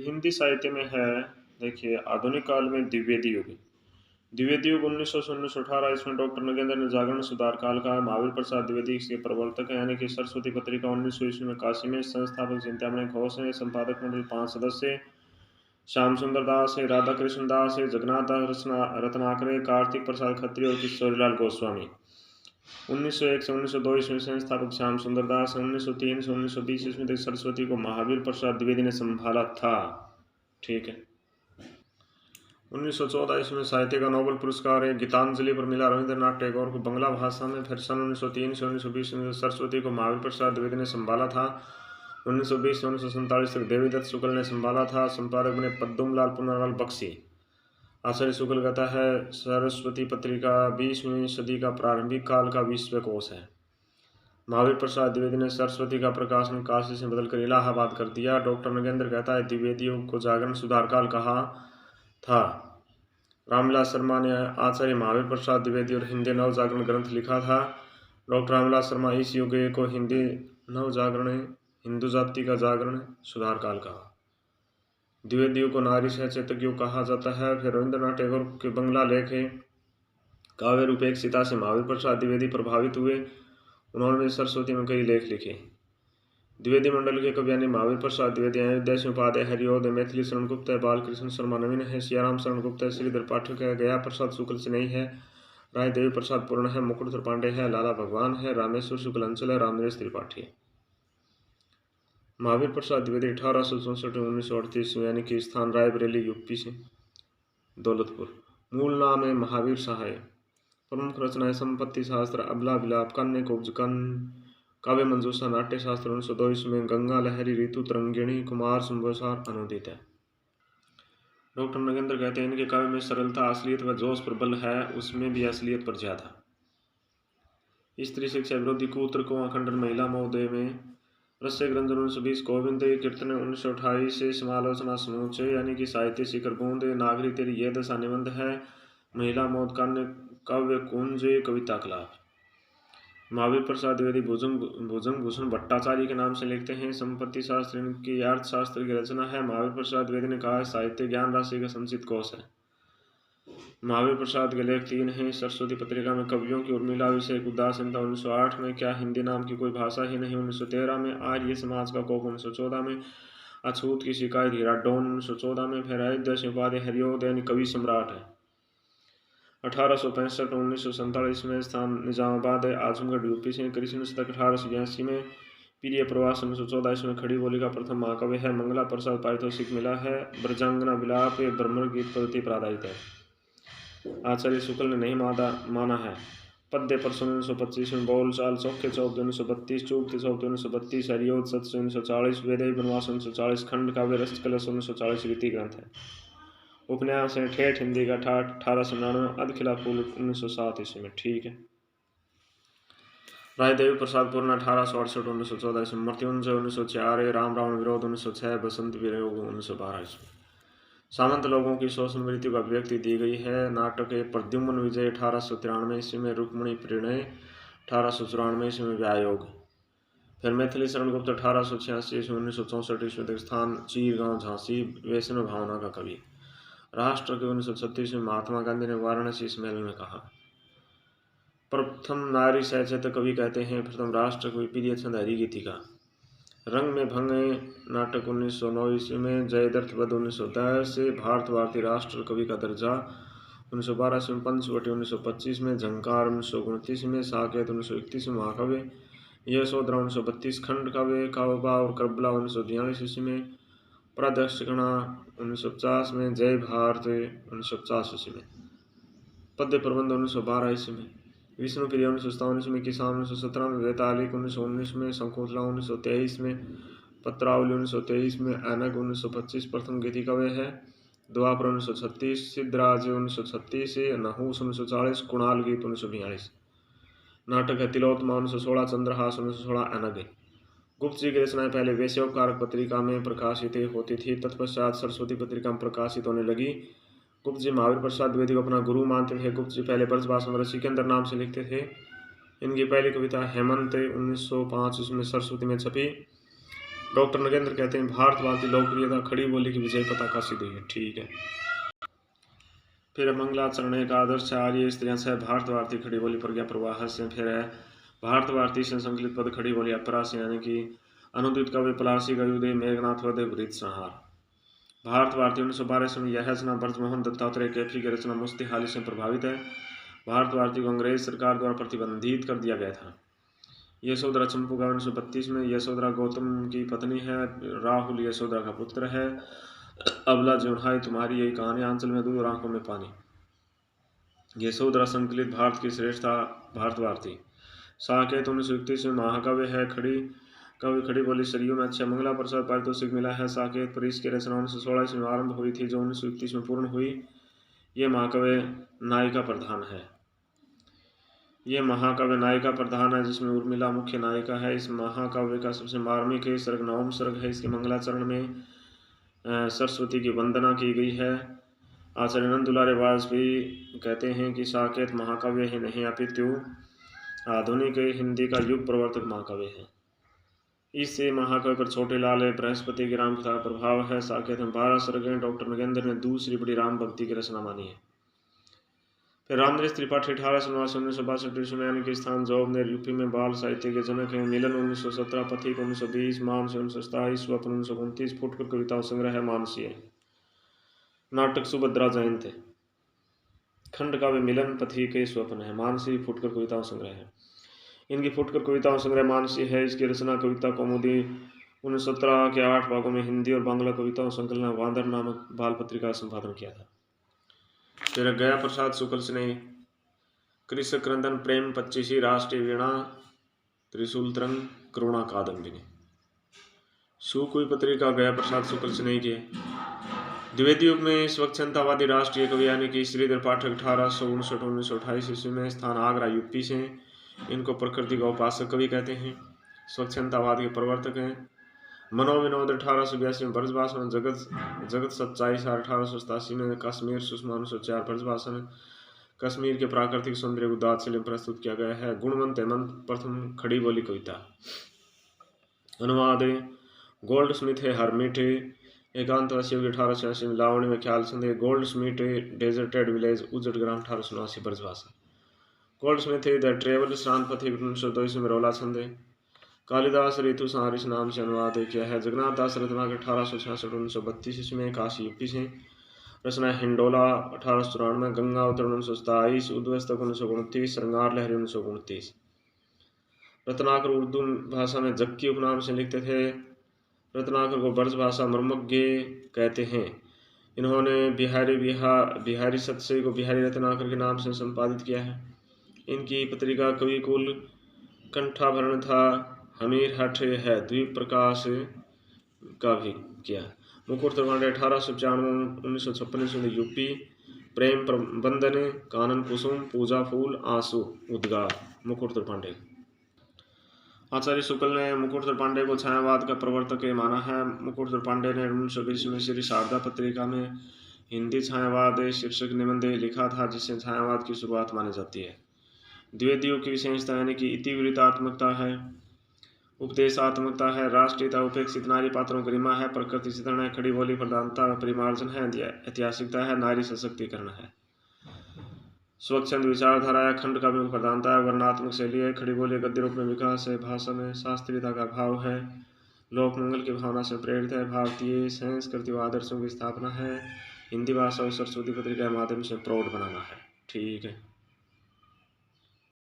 हिंदी साहित्य में है। देखिए, आधुनिक काल में द्विवेदी युग। द्विवेदी युग 1900 से 1918, इसमें डॉक्टर नगेंद्र ने जागरण सुधार काल का। महावीर प्रसाद द्विवेदी इसके प्रवर्तक हैं, यानी कि सरस्वती पत्रिका 1900 ईस्वी में काशी में। संस्थापक चिंतामणि घोष हैं। संपादक मंडल 5 सदस्य: श्याम सुंदर दास है, राधा कृष्ण दास है, जगन्नाथ दास रत्नाकरे, कार्तिक प्रसाद खत्री और किशोरीलाल गोस्वामी। 1901 से 1902 ईस्वी में संस्थापक श्याम सुंदर दास है। 1903 से 1920 ईस्वी तक सरस्वती को महावीर प्रसाद द्विवेदी ने संभाला था। ठीक है। 1914 ईस्वी में साहित्य का नोबेल पुरस्कार है गीतांजलि पर मिला रविंद्रनाथ टैगोर को बंगला भाषा में। फिर सन 1903 से 1920 में सरस्वती को महावीर प्रसाद द्विवेदी ने संभाला था। 1920 से 1947 तक देवीदत्त शुक्ल ने संभाला था। संपादक बने पद्मलाल पुन्नालाल बख्शी। आचार्य शुक्ल कहता है सरस्वती पत्रिका 20वीं सदी का प्रारंभिक काल का विश्वकोश है। महावीर प्रसाद द्विवेदी ने सरस्वती का प्रकाशन काशी से बदलकर इलाहाबाद कर दिया। डॉक्टर नगेंद्र कहता है द्विवेदी युग को जागरण सुधार काल कहा था। रामविलास शर्मा ने आचार्य महावीर प्रसाद द्विवेदी और हिंदी नव जागरण ग्रंथ लिखा था। डॉक्टर रामविलास शर्मा इस युग को हिंदी नव जागरण, हिंदू जाति का जागरण सुधार काल कहा। द्विवेदी युग को नारी सचेतक युग कहा जाता है। फिर रविंद्रनाथ टैगोर के बंगला लेख काव्य रूपेक्षिता से महावीर प्रसाद द्विवेदी प्रभावित हुए। उन्होंने भी सरस्वती में कई लेख लिखे। द्विवेदी मंडल के कवि यानी महावीर प्रसाद द्विवेदी हैं। विद्या उपाध्याय, हरिओद, मैथिली शरण गुप्त है, बालकृष्ण शर्मा नवीन है, सियाराम शरण गुप्त है, श्रीधर पाठक है, गया प्रसाद शुक्ल से नहीं है, राय देवी प्रसाद पूर्ण है, मुकुट पांडे है, लाला भगवान है, रामेश्वर शुक्ल अंचल है, रामनरेश त्रिपाठी है। महावीर प्रसाद द्विवेदी 1864 में 1938 में, यानी कि स्थान रायबरेली यूपी से दौलतपुर। मूल नाम है महावीर सहाय। प्रमुख रचनाएं संपत्ति शास्त्र, अबला विलाप, कन्या कुब्ज, काव्य मंजूषा, नाट्य शास्त्र 1902 इसमें, गंगा लहरी, ऋतु तरंगिणी, कुमार संभवसार अनुदित है। डॉक्टर नगेंद्र कहते हैं इनके काव्य में सरलता, असलियत व जोश प्रबल है, उसमें भी असलियत पर ज्यादा। स्त्री शिक्षा विरोधी कुत्र को अखंडन, महिला महोदय में रस्य ग्रंथन 1920, गोविंद कीर्तन 1928 से, समालोचना समूचे यानी कि साहित्य शिखर बूंद, नागरी तेरी यह दशा निबंध है, महिला मौत कान्य काव्य कुंज, कविता कलाप। महावीर प्रसाद द्विवेदी भुजंग भूषण भट्टाचार्य के नाम से लिखते हैं। संपत्ति शास्त्र इनकी अर्थशास्त्र की रचना है। महावीर प्रसाद द्विवेदी ने कहा साहित्य ज्ञान राशि का संचित कोश है। महावीर प्रसाद के लेख 3 हैं। सरस्वती पत्रिका में कवियों की उर्मिला विषय उदासीनता 1908 में, क्या हिंदी नाम की कोई भाषा ही नहीं 1913 में, आर्य समाज का कोप 1914 में, अछूत की शिकायत हीराडोन 1914 में, फिर अयोध्या से उपाध्याय हरिओदय यानी कवि सम्राट है 1865 में, 1947 में स्थान निजामाबाद है, आजमगढ़ यूपी से, कृष्ण शतक 1882 में, प्रिय प्रवास 1914 इसमें, खड़ी बोली का प्रथम महाकाव्य है, मंगला प्रसाद पारितोषिक मिला है, ब्रजांगना विलाप, भ्रमर गीत पद्धति प्राधायित है, आचार्य शुक्ल ने नहीं माना है, पद्य प्रसन्न 1925 में, बोल चाल चौके चौक 1932, चूकते चौक 1932, हरिओद सत्य 1940, वेदई वनवास 1940, खंड काव्य रस कलश 1940 रीति ग्रंथ है। उपन्यास है ठेठ हिंदी का 1899, अधखिला फूल 1907 ईस्वी में। ठीक है। राय देवी प्रसाद पूर्ण 1868 1914 ईस्वी, मृत्युंजय 1904, राम रावण विरोध 1906, बसंत वियोग 1912 ईस्वी। सामंत लोगों की शोषण मृत्यु का अभिव्यक्ति दी गई है। नाटक है प्रद्युम्न विजय 1893 ईस्वी में, रुक्मणी प्रणय 1894 ईस्वी में, व्यायोग। फिर मैथिली शरण गुप्त 1886 ईस्वी 1964 ईस्वी तक स्थान चीरगांव झांसी, वैष्णव भावना का कवि। राष्ट्र के 1936 में महात्मा गांधी ने वाराणसी सम्मेलन में कहा। प्रथम नारी सचेतक कवि कहते हैं प्रथम राष्ट्र कवि प्रिय चंद हरि गीतिका। रंग में भंग नाटक 1909 ईस्वी में, जयद्रथ वध 1910 से, भारत भारतीय राष्ट्र कवि का दर्जा 1912 ईस्वी में, पंचवटी 1925 में, झंकार 1929 में, साकेत 1931 में, महाकाव्य यशोधरा 1932, खंड काव्य काबा और करबला 1942 ईस्वी में, प्रदक्षिणा 1950 में, जय भारत 1950 ईस्वी में, पद्य प्रबंध 1912 ईस्वी में, विष्णु प्रिय 1957 ईस्वी में, किसान 1917 में, वैतालिक 1919 में, शंकुतला 1923 में, पत्रावली 1923 में, ऐनक 1925 प्रथम गीति काव्य है, द्वापर 1936, सिद्धराज 1936, नहूस 1940, कुणाल गीत 1942। नाटक है तिलोत्तमा 1916, चंद्रहास 1916, ऐनक। गुप्त जी की रचनाएं पहले वैश्योपकारक पत्रिका में प्रकाशित होती थी, तत्पश्चात सरस्वती पत्रिका में प्रकाशित होने लगी। गुप्त जी महावीर प्रसाद द्विवेदी को अपना गुरु मानते थे। गुप्त जी पहले ब्रजभाषा में सिकंदर नाम से लिखते थे। इनकी पहली कविता हेमंत 1905 में सरस्वती में छपी। डॉक्टर नगेंद्र कहते हैं भारत लोकप्रियता खड़ी बोली की विजय पताका सिद्ध हुई है। ठीक है। फिर मंगलाचरण एक आदर्श आर्य स्त्रियां से भारत खड़ी बोली प्रज्ञा प्रवाह से। फिर है भारत से संकलित पद खड़ी बोली अपरा से, यानी कि अनुदित कवि पलासी गयुदय मेघनाथ वदय वृत संहार। भारत 1912 में यह रचना ब्रजमोहन दत्तात्रेय कैफी की रचना मुस्तिहाली से प्रभावित है। भारत को अंग्रेज सरकार द्वारा प्रतिबंधित कर दिया गया था। यशोधरा चंपू का 1932 में। यशोधरा गौतम की पत्नी है। राहुल यशोधरा का पुत्र है। अबला जीवनहाई तुम्हारी यही कहानी, आंचल में दूध और आंखों में पानी। यशोधरा संकलित भारत की श्रेष्ठता भारत। साकेत 1931 में महाकाव्य है। कवि खड़ी बोली सरयू में अच्छा मंगला प्रसाद पारितोषिक मिला है। साकेत पर इसकी रचना 1916 में आरंभ हुई थी, जो 1931 में पूर्ण हुई। ये महाकाव्य नायिका प्रधान है, जिसमें उर्मिला मुख्य नायिका है। इस महाकाव्य का सबसे मार्मिक सर्ग नवम सर्ग है। इसके मंगलाचरण में सरस्वती की वंदना की गई है। आचार्य नंद दुलारे वाजपेयी कहते हैं कि साकेत महाकाव्य ही नहीं अपितु आधुनिक हिंदी का युग प्रवर्तक महाकाव्य है। इससे महाकाव्य पर छोटे लाल बृहस्पति की राम कथा का प्रभाव है। साकेत में 12 सर्ग हैं। डॉक्टर नगेंद्र ने दूसरी बड़ी राम भक्ति की रचना मानी है। फिर रामनरेश त्रिपाठी 1889-1962 ईस्वी में, यानी कि स्थान जौबनेर यूपी में बाल साहित्य के जनक हैं। मिलन 1917, पथिक 1920, मानसी 1927, स्वप्न 1929, फुटकर कविताओं संग्रह मानसी है। नाटक सुभद्रा जयंती। खंड काव्य मिलन, पथिक स्वप्न है। मानसी फुटकर कविताओं संग्रह है। इनकी फुटकर कविताओं संग्रह मानसी है। इसकी रचना कविता कौमुदी 1917 के 8 भागों में हिंदी और बांग्ला कविताओं संकलन वांदर नामक बाल पत्रिका का संपादन किया था। फिर गया प्रसाद शुक्ल ने कृषक क्रंदन प्रेम 25 राष्ट्रीय वीणा त्रिशूल तरंग करुणा कादम्बिनी। सुकुई पत्रिका गया प्रसाद शुक्ल ने की। द्विवेदी युग में स्वच्छंदतावादी राष्ट्रीय कवि, यानी कि श्रीधर पाठक 1859-1928 ईस्वी में। स्थान आगरा यूपी से। इनको प्रकृति का उपासक कवि कहते हैं। स्वच्छंदतावाद के प्रवर्तक हैं। मनोविनोद 1882 में ब्रजभाषण। जगत सच्चाई 1887 में। कश्मीर सुषमा 1904 ब्रजभाषण। कश्मीर के प्राकृतिक सौंदर्य को दाद से प्रस्तुत किया गया है। गुणवंत हेमंत प्रथम खड़ी बोली कविता। अनुवाद गोल्ड स्मिथ है हरमिट एकांतवासी 1886 में। लावणी में ख्याल संदेह। गोल्ड स्मिथ डेजर्टेड विलेज उजट ग्राम 1889 Brajbhasha. Goldsmith the travel श्रांत पथिक 1902 में। रोला संदेह। कालिदास ऋतु संहार इस नाम से अनुवाद किया है। जगन्नाथ दास रत्नाकर 1866-1932 ईस्वी में। काशी यूपी से। रचना हिंडोला 1894, गंगा अवतरण 1927, उद्वस्तक 1929, श्रृंगार लहरी 1929। रत्नाकर उर्दू भाषा में जक्की उपनाम से लिखते थे। रत्नाकर को ब्रज भाषा मर्मज्ञ कहते हैं। इन्होंने बिहारी सत्सई को बिहारी रत्नाकर के नाम से संपादित किया है। इनकी पत्रिका कविकुल कंठाभरण था। हमीर हठ है द्वीप प्रकाश का भी किया। मुकुट त्रिपांडे 1895-1956 में यूपी। प्रेम प्रबंधन कानन कुसुम पूजा फूल आंसू उद्गार मुकुट त्रिपांडे। आचार्य शुक्ल ने मुकुट त्रिपांडे को छायावाद का प्रवर्तक माना है। मुकुट त्रिपांडे ने 1920 में श्री शारदा पत्रिका में हिंदी छायावाद शीर्षक निबंध लिखा था, जिससे छायावाद की शुरुआत मानी जाती है। द्विवेदियों की विशेषता यानी कि इतिवृत्तात्मकता है, उपदेशात्मकता है, राष्ट्रीयता, उपेक्षित नारी पात्रों गरिमा है, प्रकृति चित्रण है, खड़ी बोली प्रधानता परिमार्जन है, ऐतिहासिकता है, नारी सशक्तिकरण है, स्वच्छंद विचारधारा है, खंड काव्य में प्रधानता है, वर्णात्मक शैली है, खड़ी बोली गद्य रूप में विकास है, भाषा में शास्त्रीयता का भाव है, लोक मंगल की भावना से प्रेरित है, भारतीय संस्कृति व आदर्शों की स्थापना है, हिंदी भाषा और सरस्वती पत्रिका के माध्यम से प्रौढ़ बनाना है। ठीक है।